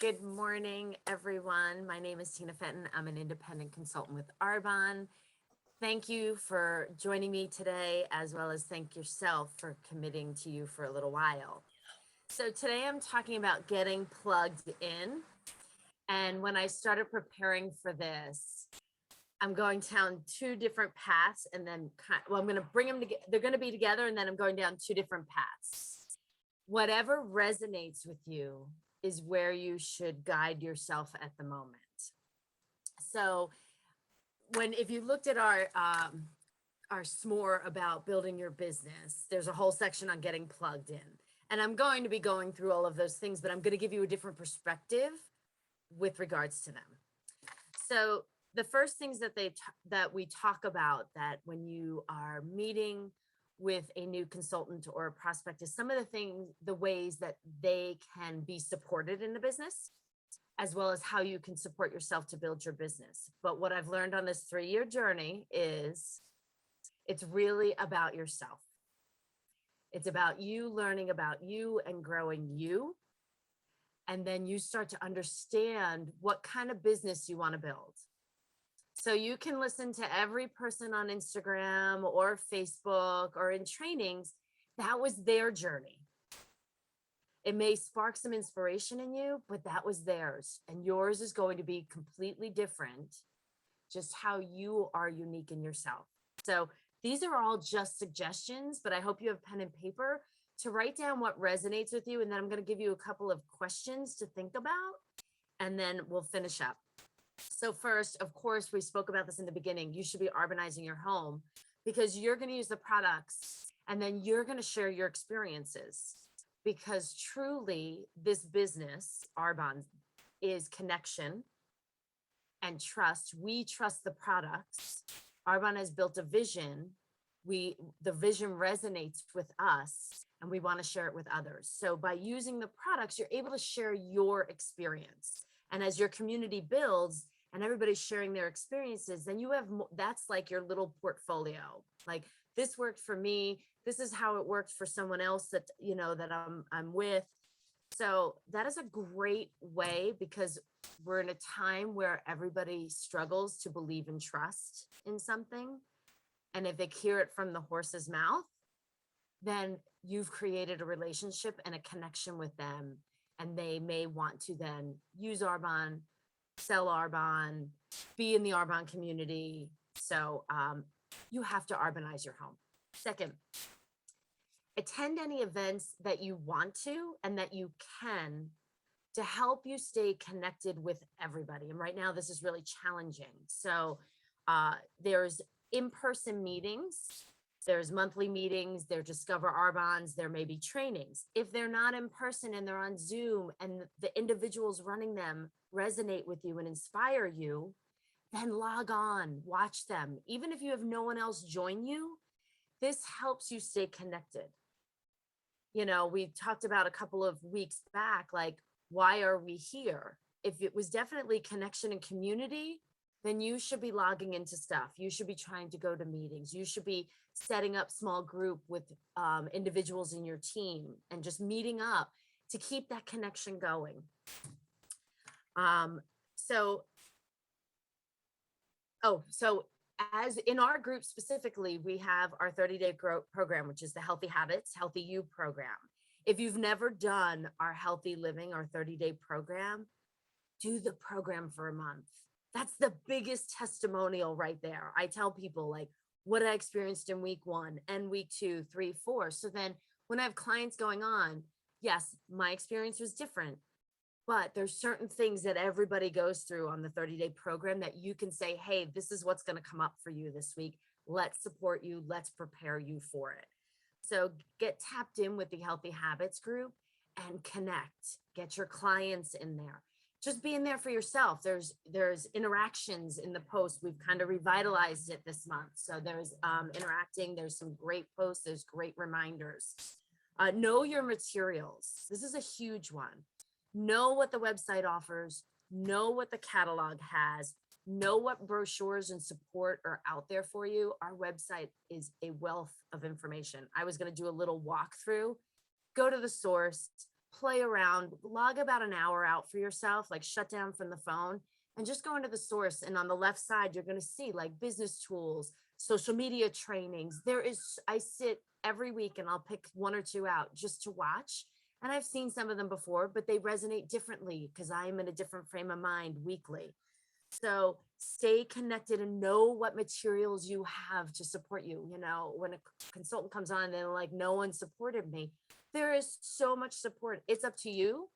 Good morning, everyone. My name is Tina Fenton. I'm an independent consultant with Arbonne. Thank you for joining me today, as well as thank yourself for committing to you for a little while. So today I'm talking about getting plugged in. And when I started preparing for this, I'm going down two different paths and then, I'm going to bring them together. They're going to be together and then I'm going down two different paths. Whatever resonates with you is where you should guide yourself at the moment. So if you looked at our s'more about building your business, there's a whole section on getting plugged in. And I'm going to be going through all of those things, but I'm going to give you a different perspective with regards to them. So the first things that we talk about, that when you are meeting with a new consultant or a prospect, is some of the ways that they can be supported in the business, as well as how you can support yourself to build your business. But what I've learned on this 3-year journey is it's really about yourself. It's about you learning about you and growing you. And then you start to understand what kind of business you want to build. So you can listen to every person on Instagram or Facebook or in trainings. That was their journey. It may spark some inspiration in you, but that was theirs. And yours is going to be completely different, just how you are unique in yourself. So these are all just suggestions, but I hope you have pen and paper to write down what resonates with you. And then I'm going to give you a couple of questions to think about, and then we'll finish up. So first, of course, we spoke about this in the beginning. You should be Arbonizing your home, because you're going to use the products and then you're going to share your experiences, because truly this business, Arbonne, is connection and trust. We trust the products. Arbonne has built a vision. The vision resonates with us and we want to share it with others. So by using the products, you're able to share your experience. And as your community builds and everybody's sharing their experiences, then you have, that's like your little portfolio. Like, this worked for me. This is how it worked for someone else that, that I'm with. So that is a great way, because we're in a time where everybody struggles to believe and trust in something. And if they hear it from the horse's mouth, then you've created a relationship and a connection with them. And they may want to then use Arbonne, sell Arbonne, be in the Arbonne community. So you have to Arbonize your home. Second, attend any events that you want to and that you can, to help you stay connected with everybody. And right now, this is really challenging. So there's in-person meetings, there's monthly meetings, there's Discover Arbonnes, there may be trainings. If they're not in person and they're on Zoom and the individuals running them resonate with you and inspire you, then log on, watch them. Even if you have no one else join you, this helps you stay connected. We talked about a couple of weeks back, like, why are we here? If it was definitely connection and community, then you should be logging into stuff. You should be trying to go to meetings. You should be setting up small group with individuals in your team and just meeting up to keep that connection going. So as in our group specifically, we have our 30-day growth program, which is the Healthy Habits, Healthy You program. If you've never done our Healthy Living, our 30-day program, do the program for a month. That's the biggest testimonial right there. I tell people, like, what I experienced in week 1 and week 2, 3, 4. So then when I have clients going on, yes, my experience was different, but there's certain things that everybody goes through on the 30-day program that you can say, hey, this is what's going to come up for you this week. Let's support you. Let's prepare you for it. So get tapped in with the Healthy Habits group and connect. Get your clients in there. Just being there for yourself. There's interactions in the post. We've kind of revitalized it this month. So there's interacting. There's some great posts. There's great reminders. Know your materials. This is a huge one. Know what the website offers. Know what the catalog has. Know what brochures and support are out there for you. Our website is a wealth of information. I was going to do a little walkthrough. Go to the source, play around, log about an hour out for yourself, like shut down from the phone and just go into the source. And on the left side, you're going to see like business tools, social media trainings. I sit every week and I'll pick one or two out just to watch. And I've seen some of them before, but they resonate differently because I'm in a different frame of mind weekly. So stay connected and know what materials you have to support you. You know, when a consultant comes on and they're like, no one supported me, there is so much support. It's up to you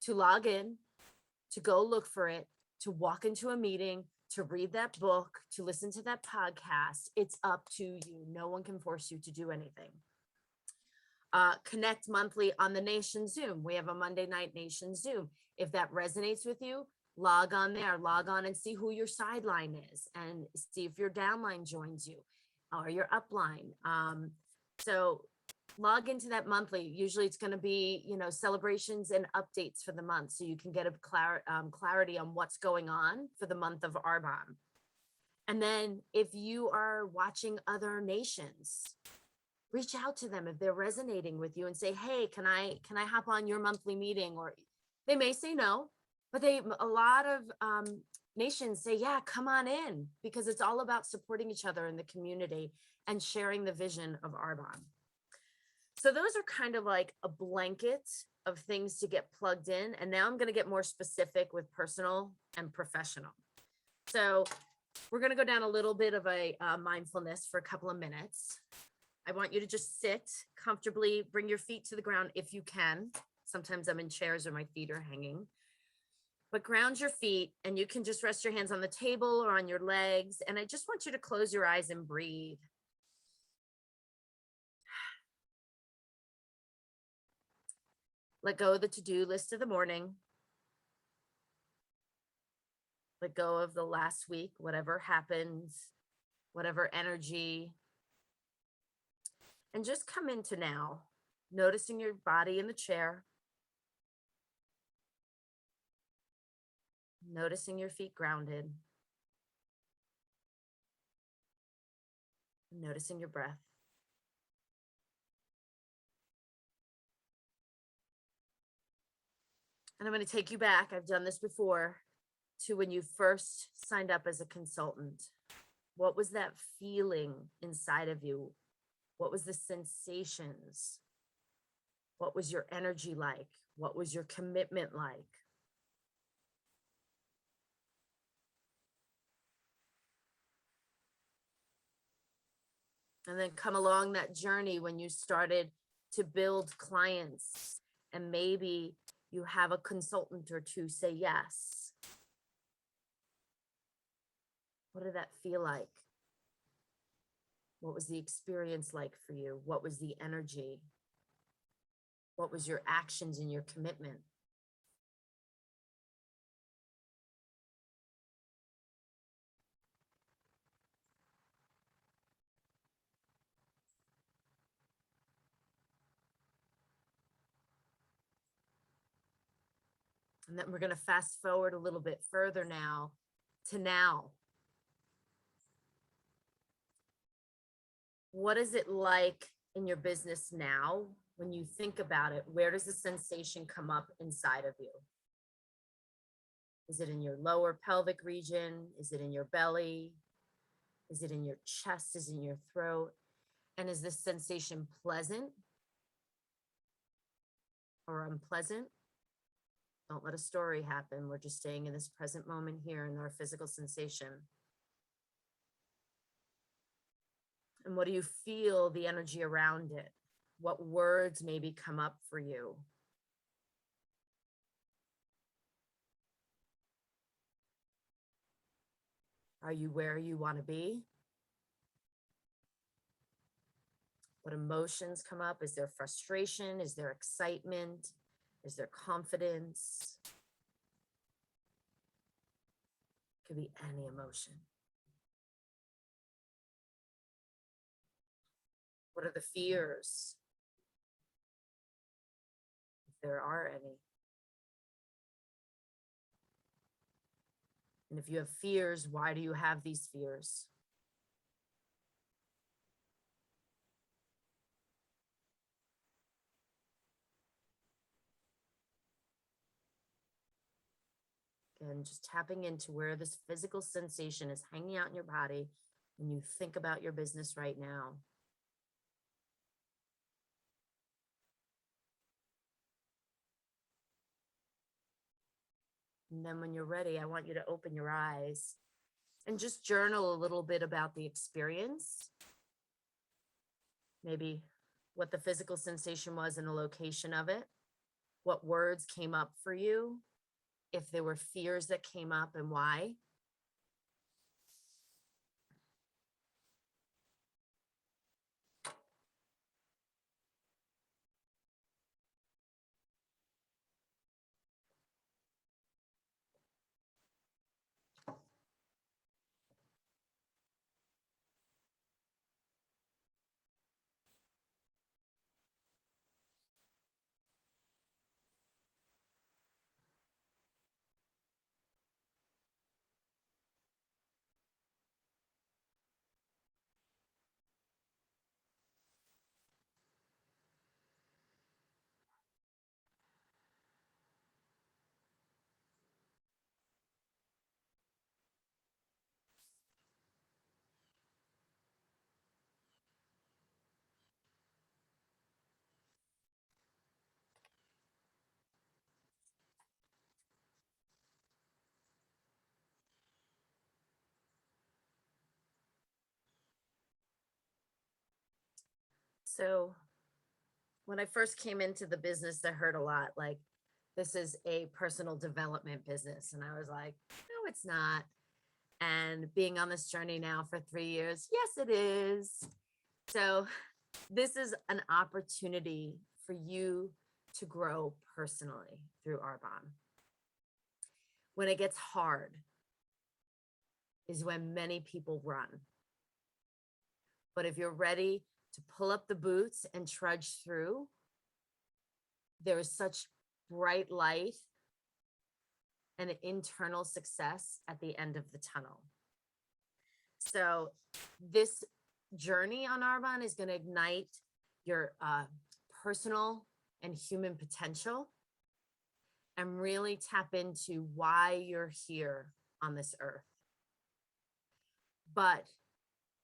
to log in, to go look for it, to walk into a meeting, to read that book, to listen to that podcast. It's up to you. No one can force you to do anything. Connect monthly on the Nation Zoom. We have a Monday night Nation Zoom. If that resonates with you, log on there, log on and see who your sideline is and see if your downline joins you or your upline. So log into that monthly. Usually it's going to be, you know, celebrations and updates for the month. So you can get a clarity on what's going on for the month of Arbonne. And then if you are watching other nations, reach out to them if they're resonating with you and say, hey, can I hop on your monthly meeting? Or they may say no, but a lot of nations say, yeah, come on in, because it's all about supporting each other in the community and sharing the vision of Arbonne. So those are kind of like a blanket of things to get plugged in. And now I'm going to get more specific with personal and professional. So we're going to go down a little bit of a mindfulness for a couple of minutes. I want you to just sit comfortably, bring your feet to the ground if you can. Sometimes I'm in chairs or my feet are hanging. But ground your feet, and you can just rest your hands on the table or on your legs. And I just want you to close your eyes and breathe. Let go of the to-do list of the morning. Let go of the last week, whatever happens, whatever energy. And just come into now, noticing your body in the chair. Noticing your feet grounded. Noticing your breath. And I'm going to take you back. I've done this before, to when you first signed up as a consultant. What was that feeling inside of you? What was the sensations? What was your energy like? What was your commitment like? And then come along that journey when you started to build clients, and maybe you have a consultant or two say yes. What did that feel like? What was the experience like for you? What was the energy? What was your actions and your commitment? And then we're going to fast forward a little bit further now to now. What is it like in your business now? When you think about it, where does the sensation come up inside of you? Is it in your lower pelvic region? Is it in your belly? Is it in your chest? Is it in your throat? And is this sensation pleasant or unpleasant? Don't let a story happen. We're just staying in this present moment here in our physical sensation. And what do you feel the energy around it? What words maybe come up for you? Are you where you want to be? What emotions come up? Is there frustration? Is there excitement? Is there confidence? It could be any emotion. What are the fears? If there are any. And if you have fears, why do you have these fears? Again, just tapping into where this physical sensation is hanging out in your body when you think about your business right now. And then when you're ready, I want you to open your eyes and just journal a little bit about the experience. Maybe what the physical sensation was and the location of it, what words came up for you, if there were fears that came up and why. So when I first came into the business, I heard a lot like, this is a personal development business. And I was like, no, it's not. And being on this journey now for 3 years, yes, it is. So this is an opportunity for you to grow personally through Arbonne. When it gets hard is when many people run. But if you're ready to pull up the boots and trudge through, there is such bright light and internal success at the end of the tunnel. So this journey on Arbonne is going to ignite your personal and human potential and really tap into why you're here on this earth. But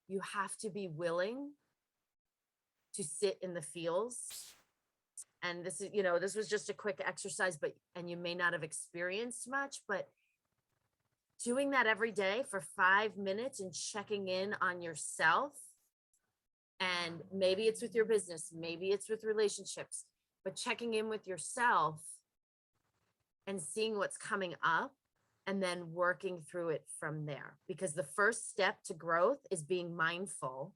you have to be willing to sit in the feels. And this is, this was just a quick exercise, and you may not have experienced much, but doing that every day for 5 minutes and checking in on yourself. And maybe it's with your business, maybe it's with relationships, but checking in with yourself and seeing what's coming up and then working through it from there. Because the first step to growth is being mindful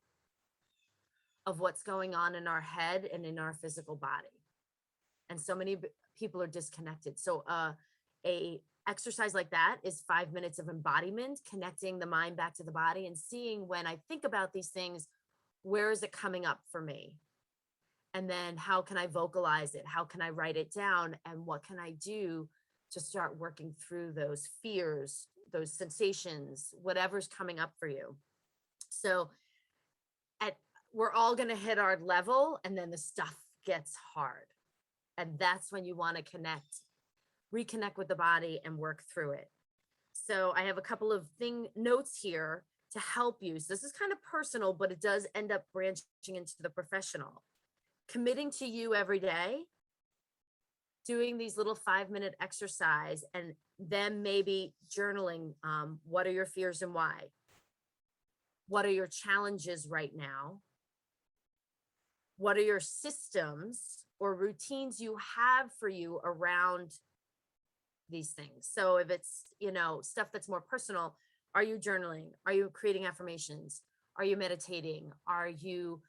of what's going on in our head and in our physical body. And so many people are disconnected. So a exercise like that is 5 minutes of embodiment, connecting the mind back to the body and seeing, when I think about these things, where is it coming up for me? And then how can I vocalize it? How can I write it down? And what can I do to start working through those fears, those sensations, whatever's coming up for you? So we're all going to hit our level, and then the stuff gets hard. And that's when you want to reconnect with the body and work through it. So I have a couple of notes here to help you. So this is kind of personal, but it does end up branching into the professional. Committing to you every day, doing these little 5-minute exercise, and then maybe journaling. What are your fears and why? What are your challenges right now? What are your systems or routines you have for you around these things? So if it's, stuff that's more personal, are you journaling? Are you creating affirmations? Are you meditating? Are you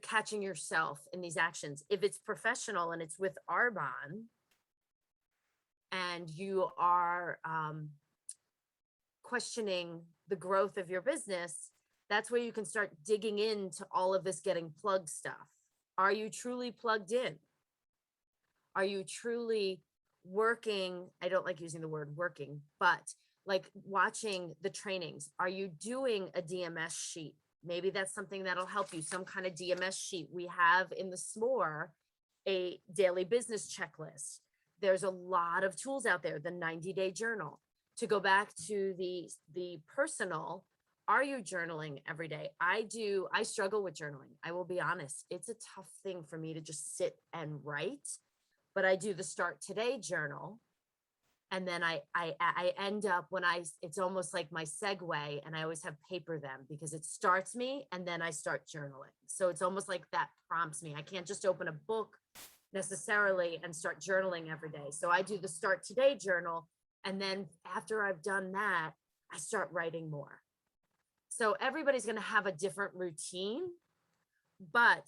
catching yourself in these actions? If it's professional and it's with Arbonne and you are questioning the growth of your business, that's where you can start digging into all of this getting plugged stuff. Are you truly plugged in? Are you truly working? I don't like using the word working, but like watching the trainings. Are you doing a DMS sheet? Maybe that's something that'll help you, some kind of DMS sheet. We have in the SMORE a daily business checklist. There's a lot of tools out there, the 90-day journal. To go back to the personal, are you journaling every day? I do. I struggle with journaling. I will be honest. It's a tough thing for me to just sit and write, but I do the start today journal. And then I end up when it's almost like my segue, and I always have paper them because it starts me and then I start journaling. So it's almost like that prompts me. I can't just open a book necessarily and start journaling every day. So I do the start today journal. And then after I've done that, I start writing more. So everybody's going to have a different routine, but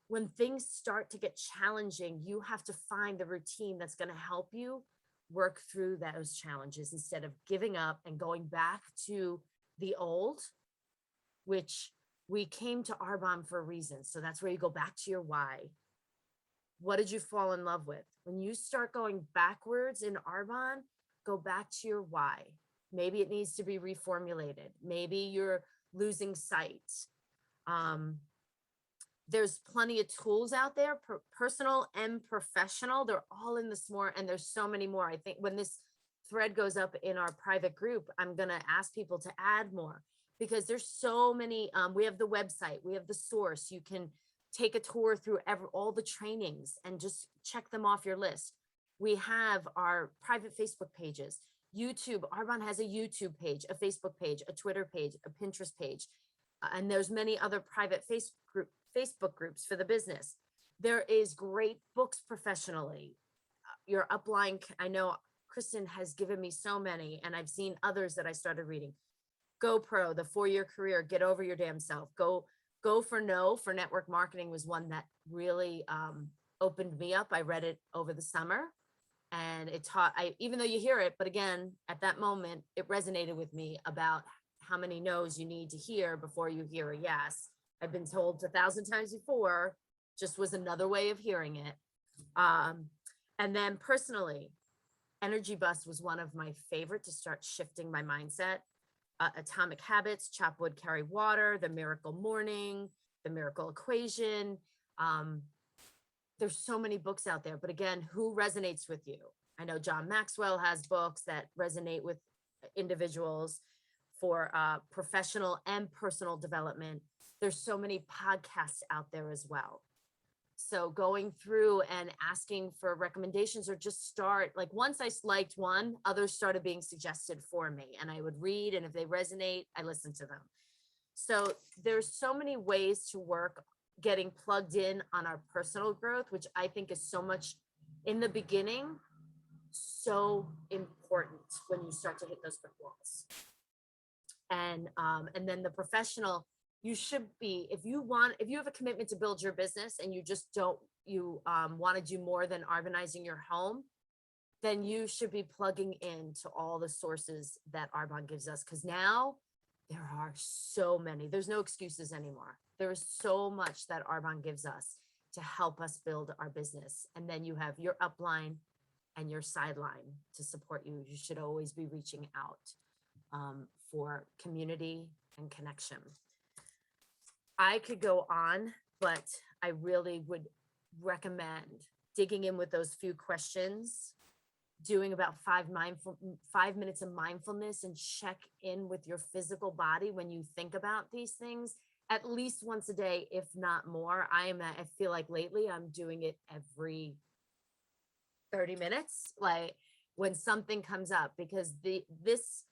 when things start to get challenging, you have to find the routine that's going to help you work through those challenges instead of giving up and going back to the old, which we came to Arbonne for a reason. So that's where you go back to your why. What did you fall in love with? When you start going backwards in Arbonne, go back to your why. Maybe it needs to be reformulated. Maybe you're losing sight. There's plenty of tools out there, personal and professional. They're all in this more, and there's so many more. I think when this thread goes up in our private group, I'm going to ask people to add more because there's so many. We have the website, we have the source. You can take a tour through all the trainings and just check them off your list. We have our private Facebook pages. YouTube, Arbonne has a YouTube page, a Facebook page, a Twitter page, a Pinterest page, and there's many other private Facebook groups for the business. There is great books professionally. Your upline, I know Kristen has given me so many, and I've seen others that I started reading. GoPro, the 4-year career, get over your damn self. Go for No for network marketing was one that really opened me up. I read it over the summer, and it taught, even though you hear it, but again, at that moment, it resonated with me about how many no's you need to hear before you hear a yes. I've been told 1,000 times before, just was another way of hearing it. And then personally, Energy Bus was one of my favorite to start shifting my mindset. Atomic Habits, Chop Wood, Carry Water, The Miracle Morning, The Miracle Equation. There's so many books out there, but again, who resonates with you? I know John Maxwell has books that resonate with individuals for professional and personal development. There's so many podcasts out there as well. So going through and asking for recommendations, or just start, like once I liked one, others started being suggested for me, and I would read, and if they resonate, I listen to them. So there's so many ways to work getting plugged in on our personal growth, which I think is so much in the beginning, so important when you start to hit those brick walls. And then the professional, you should be, if you have a commitment to build your business and you just want to do more than Arbonizing your home, then you should be plugging into all the sources that Arbonne gives us. Because now there are so many, there's no excuses anymore. There is so much that Arbonne gives us to help us build our business. And then you have your upline and your sideline to support you. You should always be reaching out for community and connection. I could go on, but I really would recommend digging in with those few questions, doing about 5 minutes of mindfulness, and check in with your physical body when you think about these things at least once a day, if not more. I feel like lately I'm doing it every 30 minutes, like when something comes up, because this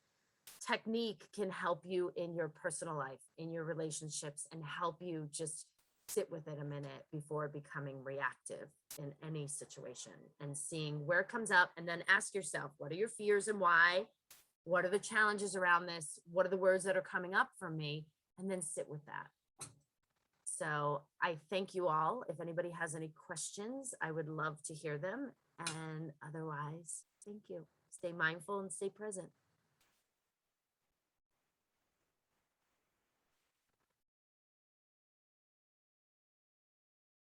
technique can help you in your personal life, in your relationships, and help you just sit with it a minute before becoming reactive in any situation, and seeing where it comes up. And then ask yourself, what are your fears and why? What are the challenges around this? What are the words that are coming up for me? And then sit with that. So I thank you all. If anybody has any questions, I would love to hear them. And otherwise, thank you. Stay mindful and stay present.